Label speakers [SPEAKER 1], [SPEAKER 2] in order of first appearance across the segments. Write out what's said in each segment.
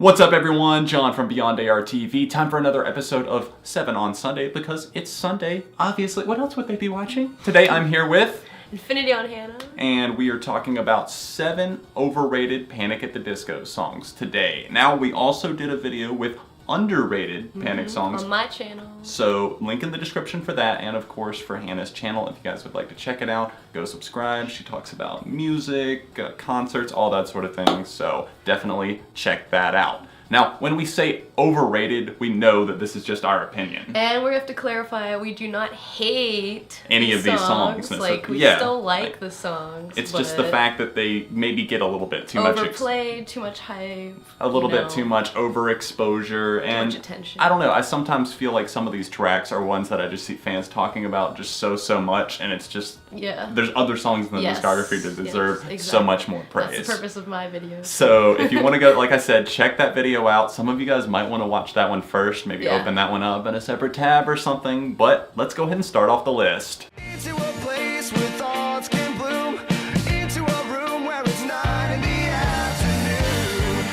[SPEAKER 1] What's up everyone, John from Beyond ARTV. Time for another episode of 7 on Sunday because it's Sunday, obviously. What else would they be watching? Today I'm here with...
[SPEAKER 2] Infinity on Hannah.
[SPEAKER 1] And we are talking about 7 overrated Panic at the Disco songs today. Now we also did a video with underrated Panic songs.
[SPEAKER 2] On my channel.
[SPEAKER 1] So link in the description for that, and of course for Hannah's channel if you guys would like to check it out. Go subscribe. She talks about music, concerts, all that sort of thing. So definitely check that out. Now, when we say overrated, we know that this is just our opinion.
[SPEAKER 2] And we have to clarify, we do not hate
[SPEAKER 1] any of these songs.
[SPEAKER 2] Like, we still like the songs.
[SPEAKER 1] It's just the fact that they maybe get a little bit too much
[SPEAKER 2] overplayed, too much hype.
[SPEAKER 1] A little bit too much overexposure, and
[SPEAKER 2] too much attention.
[SPEAKER 1] I don't know. I sometimes feel like some of these tracks are ones that I just see fans talking about just so much, and it's just there's other songs in the discography that deserve so much more praise.
[SPEAKER 2] That's the purpose of my video.
[SPEAKER 1] So if you want to go, like I said, check that video out. Some of you guys might want to watch that one first, maybe open that one up in a separate tab or something, but let's go ahead and start off the list.
[SPEAKER 3] Into a place where thoughts can bloom, into a room where it's 9 in the afternoon,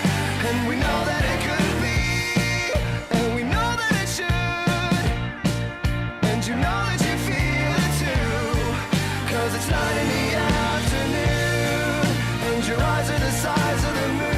[SPEAKER 3] and we know that it could be, and we know that it should, and you know that you feel it too, 'cause it's 9 in the afternoon, and your eyes are the size of the moon.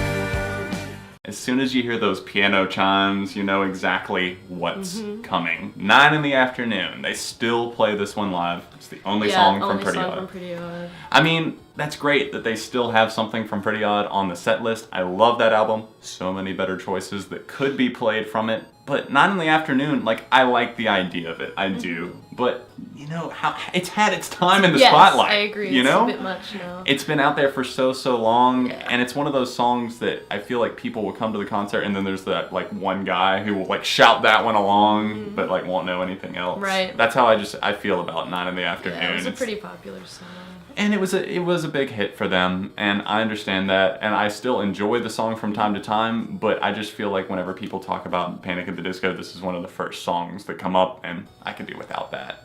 [SPEAKER 1] As soon as you hear those piano chimes, you know exactly what's coming. 9 in the afternoon. They still play this one live. It's the only song from Pretty Odd. I mean, that's great that they still have something from Pretty Odd on the set list. I love that album. So many better choices that could be played from it. But 9 in the afternoon, like, I like the idea of it. I do. But, you know, how it's had its time in the spotlight.
[SPEAKER 2] I agree.
[SPEAKER 1] You know?
[SPEAKER 2] It's a bit much now.
[SPEAKER 1] It's been out there for so long, and it's one of those songs that I feel like people will come to the concert, and then there's that, like, one guy who will, like, shout that one along, but, like, won't know anything else.
[SPEAKER 2] Right.
[SPEAKER 1] That's how I feel about 9 in the afternoon.
[SPEAKER 2] Yeah, it was a pretty popular song.
[SPEAKER 1] And it was a big hit for them, and I understand that, and I still enjoy the song from time to time, but I just feel like whenever people talk about Panic at the Disco, this is one of the first songs that come up, and I can do without that.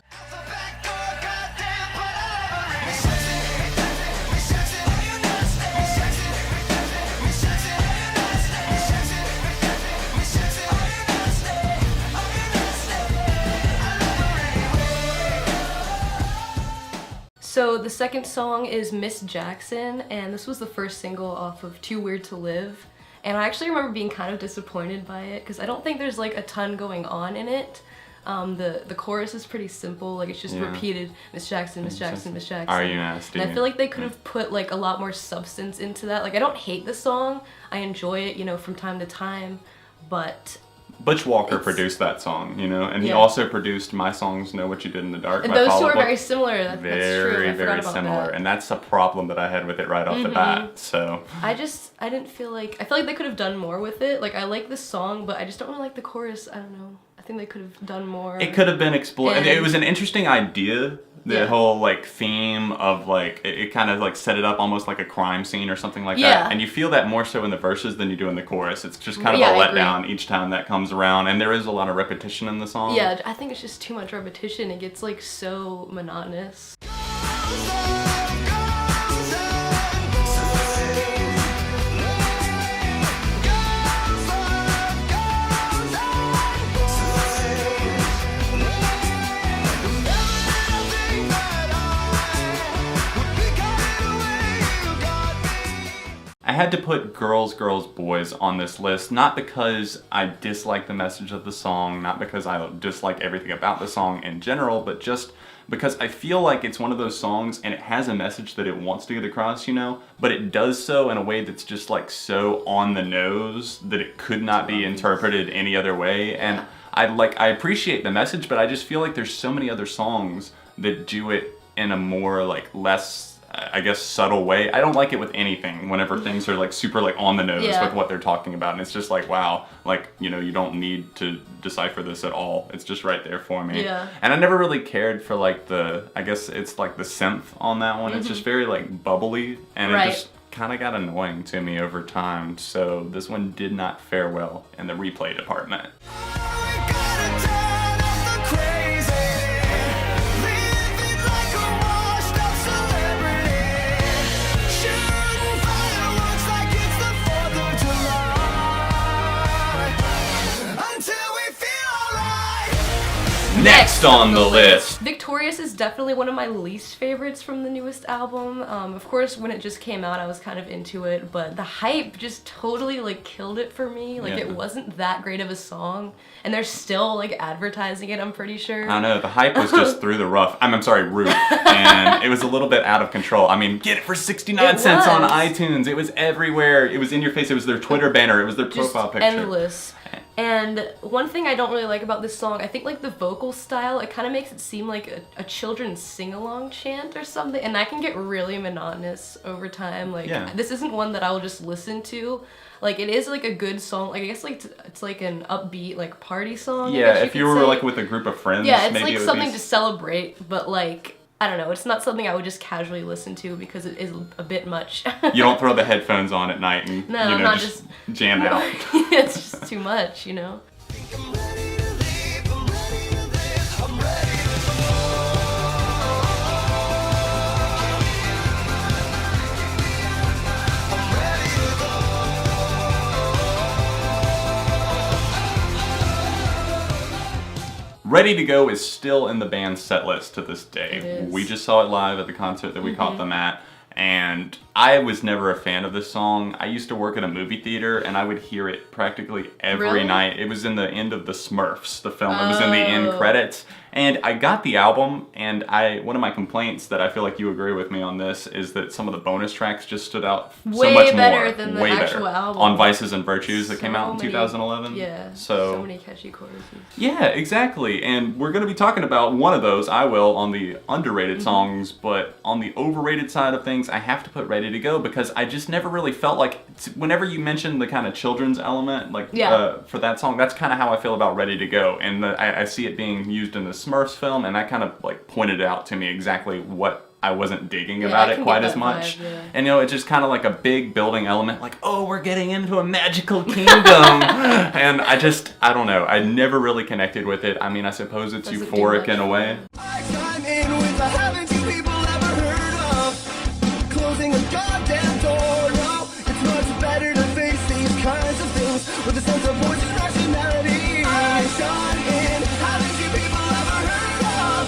[SPEAKER 2] So the second song is Miss Jackson, and this was the first single off of Too Weird to Live. And I actually remember being kind of disappointed by it because I don't think there's like a ton going on in it. The chorus is pretty simple, like it's just repeated Miss Jackson, Miss Jackson, Miss Jackson.
[SPEAKER 1] Are you nasty?
[SPEAKER 2] And I feel like they could have put like a lot more substance into that. Like I don't hate the song, I enjoy it, you know, from time to time, but
[SPEAKER 1] Butch Walker produced that song, you know, and he also produced my songs Know What You Did in the Dark.
[SPEAKER 2] And those two are very similar. That's true.
[SPEAKER 1] Very similar.
[SPEAKER 2] That.
[SPEAKER 1] And that's a problem that I had with it right off the bat. So
[SPEAKER 2] I didn't feel like they could have done more with it. Like I like this song, but I just don't really like the chorus. I don't know. I think they could have done more.
[SPEAKER 1] It could have been explored. It was an interesting idea. The whole like theme of like it kind of like set it up almost like a crime scene or something like that, and you feel that more so in the verses than you do in the chorus. It's just kind of a letdown each time that comes around, and there is a lot of repetition in the song.
[SPEAKER 2] Yeah, I think it's just too much repetition. It gets like so monotonous.
[SPEAKER 1] I had to put Girls, Girls, Boys on this list, not because I dislike the message of the song, not because I dislike everything about the song in general, but just because I feel like it's one of those songs and it has a message that it wants to get across, you know, but it does so in a way that's just like so on the nose that it could not be interpreted any other way. And I appreciate the message, but I just feel like there's so many other songs that do it in a more like less, I guess, subtle way. I don't like it with anything whenever things are like super like on the nose with what they're talking about, and it's just like, wow, like, you know, you don't need to decipher this at all. It's just right there for me. And I never really cared for like I guess it's like the synth on that one. It's just very like bubbly, and it just kind of got annoying to me over time. So this one did not fare well in the replay department. Next on the list.
[SPEAKER 2] Victorious is definitely one of my least favorites from the newest album. Of course, when it just came out, I was kind of into it, but the hype just totally like killed it for me. Like it wasn't that great of a song, and they're still like advertising it, I'm pretty sure.
[SPEAKER 1] I don't know, the hype was just through the roof. I'm sorry, roof. And it was a little bit out of control. I mean, get it for 69 cents on iTunes. It was everywhere. It was in your face. It was their Twitter banner. It was their profile picture.
[SPEAKER 2] Endless. And one thing I don't really like about this song, I think like the vocal style, it kind of makes it seem like a children's sing-along chant or something, and that can get really monotonous over time. Like, this isn't one that I will just listen to. Like, it is like a good song. Like, I guess like it's like an upbeat like party song.
[SPEAKER 1] Yeah, if you were like with a group of friends.
[SPEAKER 2] Yeah, it's
[SPEAKER 1] maybe
[SPEAKER 2] like something to celebrate, but like, I don't know, it's not something I would just casually listen to because it is a bit much.
[SPEAKER 1] You don't throw the headphones on at night and just jam out.
[SPEAKER 2] It's just too much,
[SPEAKER 1] Ready to Go is still in the band's set list to this day. We just saw it live at the concert that we caught them at, and I was never a fan of this song. I used to work at a movie theater, and I would hear it practically every night. It was in the end of the Smurfs, the film. It was in the end credits. And I got the album, and one of my complaints that I feel like you agree with me on this is that some of the bonus tracks just stood out so much more.
[SPEAKER 2] Way better than the actual album.
[SPEAKER 1] On Vices and Virtues that came out in 2011.
[SPEAKER 2] Yeah, so many catchy choruses.
[SPEAKER 1] Yeah, exactly. And we're going to be talking about one of those, I will, on the underrated songs, but on the overrated side of things, I have to put Ready to Go because I just never really felt like, whenever you mention the kind of children's element, like for that song, that's kind of how I feel about Ready to Go. And I see it being used in the Smurfs film, and that kind of like pointed out to me exactly what I wasn't digging about it quite as much.
[SPEAKER 2] Vibe,
[SPEAKER 1] and it's just kind of like a big building element, like, oh, we're getting into a magical kingdom. And I don't know, I never really connected with it. I mean, I suppose it's euphoric in a way.
[SPEAKER 3] I chime in with a haven't you people ever heard of closing a goddamn door? No, it's much better to face these kinds of things with a sense of voice and rationality. I chime in, haven't you people ever heard of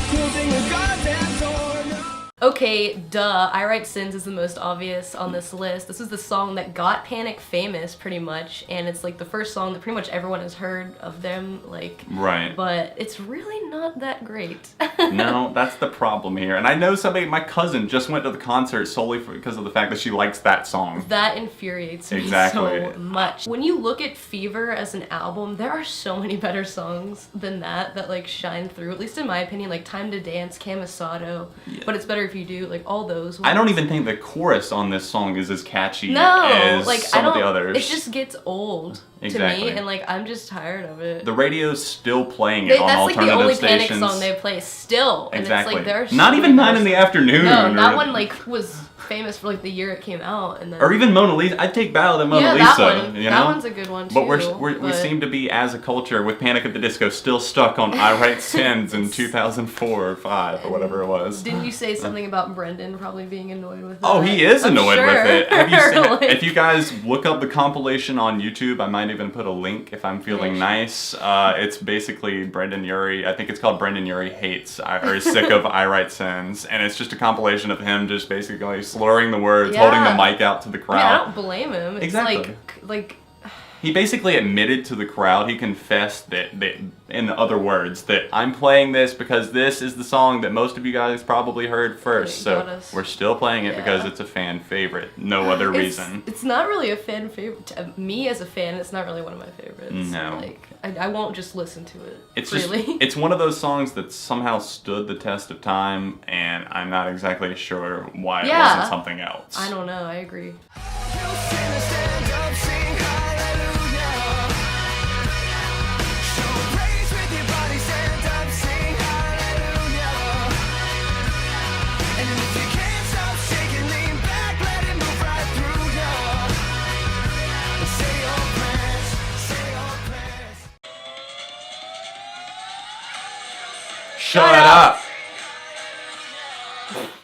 [SPEAKER 3] closing a goddamn door? No.
[SPEAKER 2] Okay, duh, I Write Sins is the most obvious on this list. This is the song that got Panic famous, pretty much, and it's like the first song that pretty much everyone has heard of them, like,
[SPEAKER 1] right.
[SPEAKER 2] But it's really not that great.
[SPEAKER 1] No, that's the problem here. And I know my cousin just went to the concert solely because of the fact that she likes that song.
[SPEAKER 2] That infuriates me so much. When you look at Fever as an album, there are so many better songs than that like shine through, at least in my opinion, like Time to Dance, Camisado, but it's better if you do, like, all those ones.
[SPEAKER 1] I don't even think the chorus on this song is as catchy as
[SPEAKER 2] like,
[SPEAKER 1] some of the others.
[SPEAKER 2] It just gets old to me, and like, I'm just tired of it.
[SPEAKER 1] The radio's still playing it on alternative stations. That's like the only Panic song they
[SPEAKER 2] play still. And
[SPEAKER 1] exactly.
[SPEAKER 2] It's like, there's
[SPEAKER 1] not even 9 in the afternoon.
[SPEAKER 2] No, that one like was famous for like the year it came out, and then
[SPEAKER 1] or even Mona Lisa. I'd take Battle of Mona Lisa.
[SPEAKER 2] That one's a good one too.
[SPEAKER 1] But we seem to be, as a culture, with Panic at the Disco, still stuck on I Write Sins in 2004 or 5 or whatever it was.
[SPEAKER 2] Didn't you say something about Brendan probably being annoyed with it?
[SPEAKER 1] Oh, he is annoyed with it. Have you seen, if you guys look up the compilation on YouTube, I might even put a link if I'm feeling nice. It's basically Brendan Urie. I think it's called Brendan Urie Hates or is Sick of I Write Sins, and it's just a compilation of him just basically slurring the words, holding the mic out to the crowd.
[SPEAKER 2] I don't blame him. It's
[SPEAKER 1] exactly.
[SPEAKER 2] like
[SPEAKER 1] he basically admitted to the crowd, he confessed that in other words, that I'm playing this because this is the song that most of you guys probably heard first. So we're still playing it because it's a fan favorite. No other reason.
[SPEAKER 2] It's not really a fan favorite. To me as a fan, it's not really one of my favorites.
[SPEAKER 1] No.
[SPEAKER 2] Like, I won't just listen to it.
[SPEAKER 1] It's
[SPEAKER 2] really.
[SPEAKER 1] It's one of those songs that somehow stood the test of time, and I'm not exactly sure why it wasn't something else.
[SPEAKER 2] I don't know, I agree.
[SPEAKER 1] Shut up!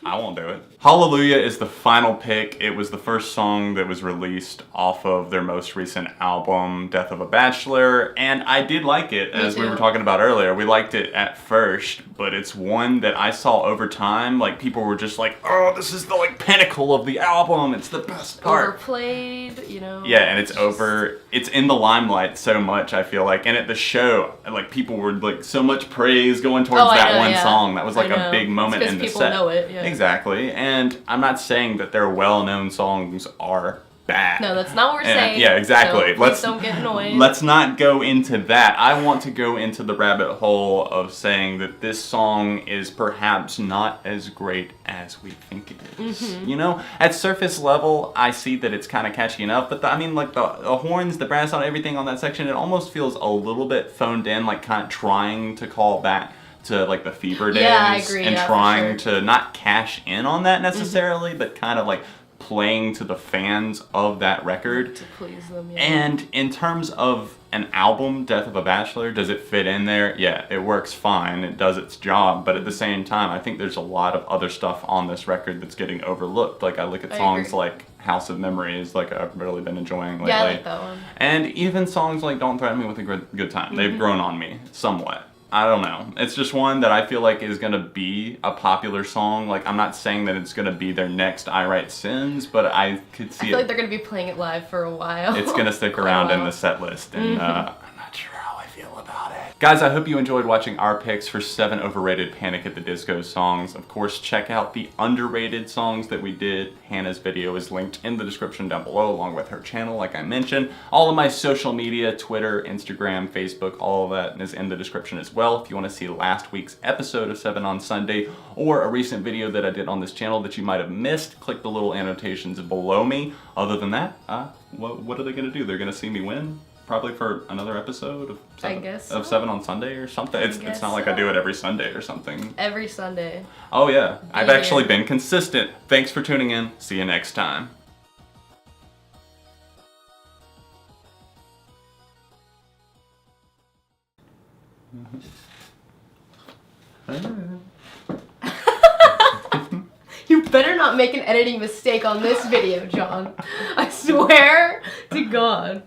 [SPEAKER 1] I won't do it. Hallelujah is the final pick. It was the first song that was released off of their most recent album, Death of a Bachelor, and I did like it, as we were talking about earlier. We liked it at first, but it's one that I saw over time, like, people were just like, oh, this is the, like, pinnacle of the album, it's the best part.
[SPEAKER 2] Overplayed, you know?
[SPEAKER 1] Yeah, and it's in the limelight so much, I feel like, and at the show, like, people were, like, so much praise going towards that one song. That was, like, a big moment in the set.
[SPEAKER 2] Because people know it, yeah.
[SPEAKER 1] Exactly, and I'm not saying that their well-known songs are bad.
[SPEAKER 2] No, that's not what we're saying.
[SPEAKER 1] Yeah, exactly.
[SPEAKER 2] So please don't get annoyed.
[SPEAKER 1] Let's not go into that. I want to go into the rabbit hole of saying that this song is perhaps not as great as we think it is.
[SPEAKER 2] Mm-hmm.
[SPEAKER 1] You know, at surface level, I see that it's kind of catchy enough, but the horns, the brass on everything on that section, it almost feels a little bit phoned in, like kind of trying to call back to like the Fever days.
[SPEAKER 2] Yeah, I agree,
[SPEAKER 1] and
[SPEAKER 2] yeah,
[SPEAKER 1] trying to not cash in on that necessarily, but kind of like playing to the fans of that record.
[SPEAKER 2] To please them, yeah.
[SPEAKER 1] And in terms of an album, Death of a Bachelor, does it fit in there? Yeah, it works fine. It does its job. But at the same time, I think there's a lot of other stuff on this record that's getting overlooked. Like, I look at songs like House of Memories, like I've really been enjoying lately.
[SPEAKER 2] Yeah, I like that one.
[SPEAKER 1] And even songs like Don't Threaten Me with a Good Time. They've grown on me somewhat. I don't know. It's just one that I feel like is going to be a popular song. Like, I'm not saying that it's going to be their next I Write Sins, but I could see
[SPEAKER 2] I feel like they're going to be playing it live for a while.
[SPEAKER 1] It's going to stick around in the set list, and I'm not sure how I feel about it. Guys, I hope you enjoyed watching our picks for 7 overrated Panic at the Disco songs. Of course, check out the underrated songs that we did. Hannah's video is linked in the description down below, along with her channel, like I mentioned. All of my social media, Twitter, Instagram, Facebook, all of that is in the description as well. If you want to see last week's episode of 7 on Sunday, or a recent video that I did on this channel that you might have missed, click the little annotations below me. Other than that, what are they going to do? They're going to see me win? Probably for another episode of 7 on Sunday or something. It's not like I do it every Sunday or something.
[SPEAKER 2] Every Sunday.
[SPEAKER 1] Oh yeah, I've actually been consistent. Thanks for tuning in. See you next time.
[SPEAKER 2] You better not make an editing mistake on this video, John. I swear to God.